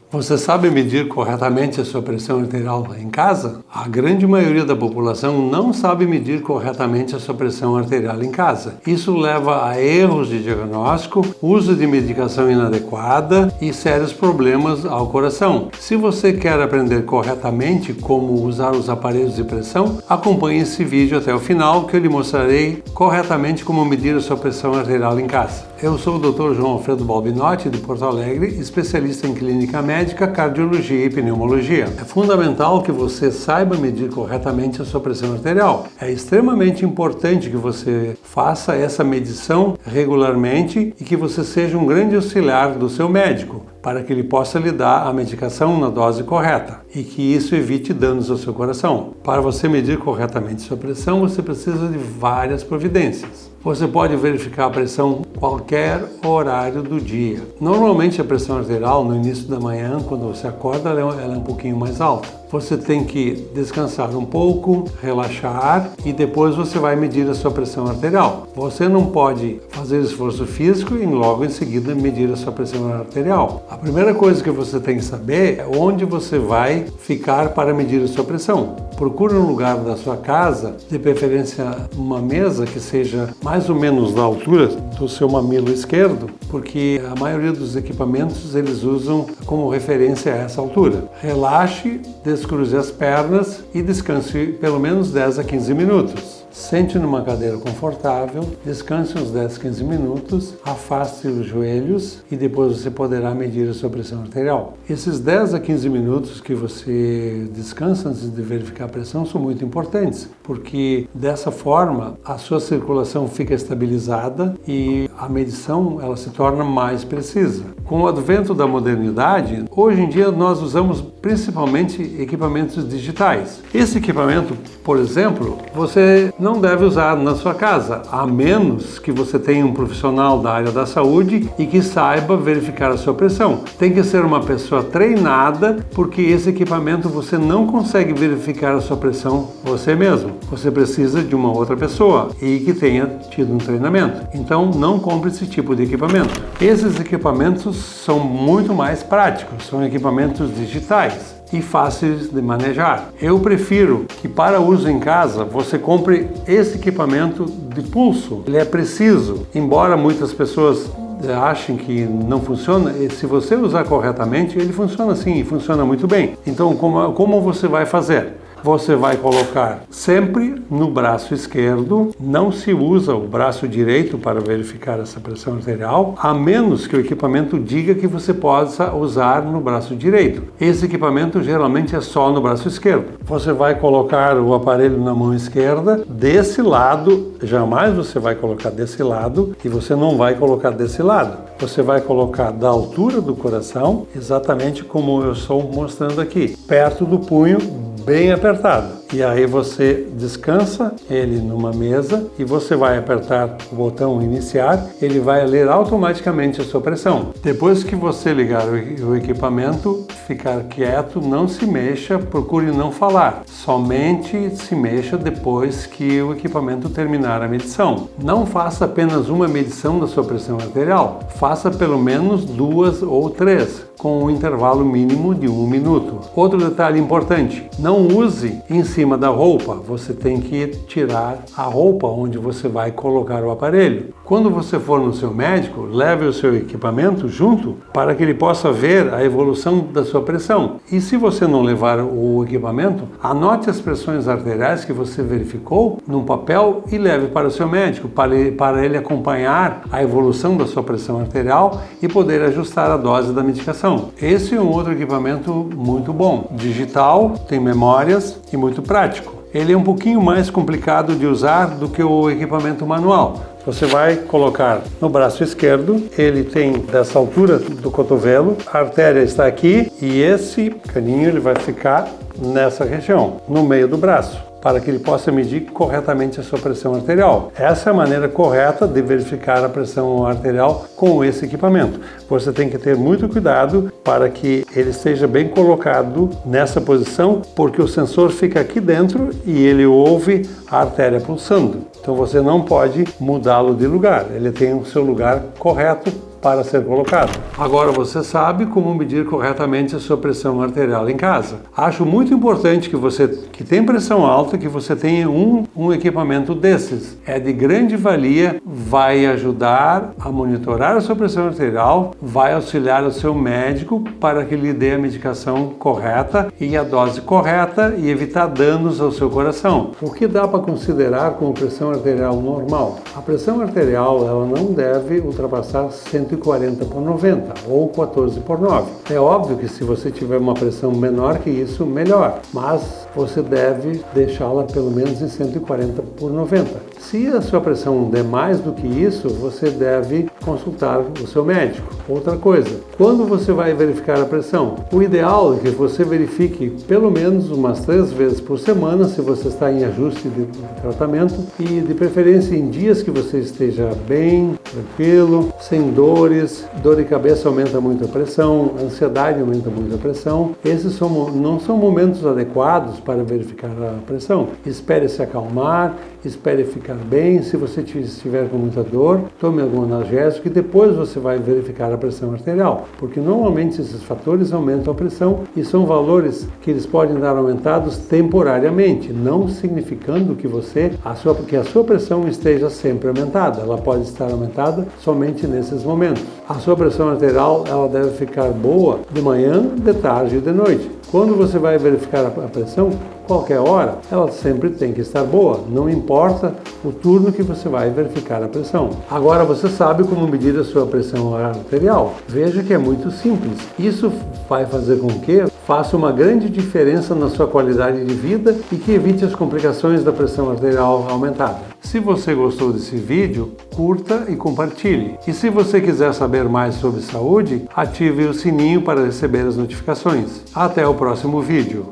Você sabe medir corretamente a sua pressão arterial em casa? A grande maioria da população não sabe medir corretamente a sua pressão arterial em casa. Isso leva a erros de diagnóstico, uso de medicação inadequada e sérios problemas ao coração. Se você quer aprender corretamente como usar os aparelhos de pressão, acompanhe esse vídeo até o final que eu lhe mostrarei corretamente como medir a sua pressão arterial em casa. Eu sou o Dr. João Alfredo Balbinotti, de Porto Alegre, especialista em clínica médica, cardiologia e pneumologia. É fundamental que você saiba medir corretamente a sua pressão arterial. É extremamente importante que você faça essa medição regularmente e que você seja um grande auxiliar do seu médico, para que ele possa lhe dar a medicação na dose correta e que isso evite danos ao seu coração. Para você medir corretamente sua pressão, você precisa de várias providências. Você pode verificar a pressão qualquer horário do dia. Normalmente a pressão arterial no início da manhã, quando você acorda, ela é um pouquinho mais alta. Você tem que descansar um pouco, relaxar e depois você vai medir a sua pressão arterial. Você não pode fazer esforço físico e logo em seguida medir a sua pressão arterial. A primeira coisa que você tem que saber é onde você vai ficar para medir a sua pressão. Procure um lugar da sua casa, de preferência uma mesa que seja mais ou menos da altura do seu mamilo esquerdo, porque a maioria dos equipamentos eles usam como referência essa altura. Relaxe, descruze as pernas e descanse pelo menos 10 a 15 minutos. Sente numa cadeira confortável, descanse uns 10 a 15 minutos, afaste os joelhos e depois você poderá medir a sua pressão arterial. Esses 10 a 15 minutos que você descansa antes de verificar a pressão são muito importantes, porque dessa forma a sua circulação fica estabilizada e a medição ela se torna mais precisa. Com o advento da modernidade, hoje em dia nós usamos principalmente equipamentos digitais. Esse equipamento, por exemplo, você não deve usar na sua casa, a menos que você tenha um profissional da área da saúde e que saiba verificar a sua pressão. Tem que ser uma pessoa treinada, porque esse equipamento você não consegue verificar a sua pressão você mesmo. Você precisa de uma outra pessoa e que tenha tido um treinamento. Então não compre esse tipo de equipamento. Esses equipamentos são muito mais práticos, são equipamentos digitais e fáceis de manejar. Eu prefiro que para uso em casa você compre esse equipamento de pulso. Ele é preciso, embora muitas pessoas achem que não funciona, se você usar corretamente, ele funciona sim, e funciona muito bem. Então, como você vai fazer? Você vai colocar sempre no braço esquerdo, não se usa o braço direito para verificar essa pressão arterial, a menos que o equipamento diga que você possa usar no braço direito. Esse equipamento geralmente é só no braço esquerdo. Você vai colocar o aparelho na mão esquerda, desse lado, jamais você vai colocar desse lado e você não vai colocar desse lado. Você vai colocar da altura do coração, exatamente como eu estou mostrando aqui, perto do punho, bem apertado. E aí você descansa ele numa mesa e você vai apertar o botão iniciar, ele vai ler automaticamente a sua pressão. Depois que você ligar o equipamento, ficar quieto, não se mexa, procure não falar. Somente se mexa depois que o equipamento terminar a medição. Não faça apenas uma medição da sua pressão arterial, faça pelo menos 2 ou 3, com um intervalo mínimo de 1 minuto. Outro detalhe importante, não use em cima da roupa, você tem que tirar a roupa onde você vai colocar o aparelho. Quando você for no seu médico, leve o seu equipamento junto para que ele possa ver a evolução da sua pressão. E se você não levar o equipamento, anote as pressões arteriais que você verificou num papel e leve para o seu médico, para ele acompanhar a evolução da sua pressão arterial e poder ajustar a dose da medicação. Esse é um outro equipamento muito bom, digital, tem memórias e muito prático. Ele é um pouquinho mais complicado de usar do que o equipamento manual. Você vai colocar no braço esquerdo, ele tem dessa altura do cotovelo, a artéria está aqui e esse caninho ele vai ficar nessa região, no meio do braço, para que ele possa medir corretamente a sua pressão arterial. Essa é a maneira correta de verificar a pressão arterial com esse equipamento. Você tem que ter muito cuidado para que ele esteja bem colocado nessa posição, porque o sensor fica aqui dentro e ele ouve a artéria pulsando. Então você não pode mudá-lo de lugar, ele tem o seu lugar correto para ser colocado. Agora você sabe como medir corretamente a sua pressão arterial em casa. Acho muito importante que você que tem pressão alta, que você tenha um equipamento desses. É de grande valia, vai ajudar a monitorar a sua pressão arterial, vai auxiliar o seu médico para que lhe dê a medicação correta e a dose correta e evitar danos ao seu coração. O que dá para considerar como pressão arterial normal? A pressão arterial ela não deve ultrapassar 140/90 ou 14/9. É óbvio que se você tiver uma pressão menor que isso, melhor, mas você deve deixá-la pelo menos em 140/90. Se a sua pressão der mais do que isso, você deve consultar o seu médico. Outra coisa, quando você vai verificar a pressão? O ideal é que você verifique pelo menos umas 3 vezes por semana, se você está em ajuste de tratamento, e de preferência em dias que você esteja bem, tranquilo, sem dores. Dor de cabeça aumenta muito a pressão, ansiedade aumenta muito a pressão. Esses não são momentos adequados para verificar a pressão. Espere se acalmar, espere ficar bem. Se você estiver com muita dor, tome algum analgésico e depois você vai verificar a pressão arterial, porque normalmente esses fatores aumentam a pressão e são valores que eles podem dar aumentados temporariamente, não significando que a sua pressão esteja sempre aumentada. Ela pode estar aumentada somente nesses momentos. A sua pressão arterial ela deve ficar boa de manhã, de tarde e de noite. Quando você vai verificar a pressão, qualquer hora, ela sempre tem que estar boa, não importa o turno que você vai verificar a pressão. Agora você sabe como medir a sua pressão arterial. Veja que é muito simples. Isso vai fazer com que faça uma grande diferença na sua qualidade de vida e que evite as complicações da pressão arterial aumentada. Se você gostou desse vídeo, curta e compartilhe. E se você quiser saber mais sobre saúde, ative o sininho para receber as notificações. Até o próximo vídeo.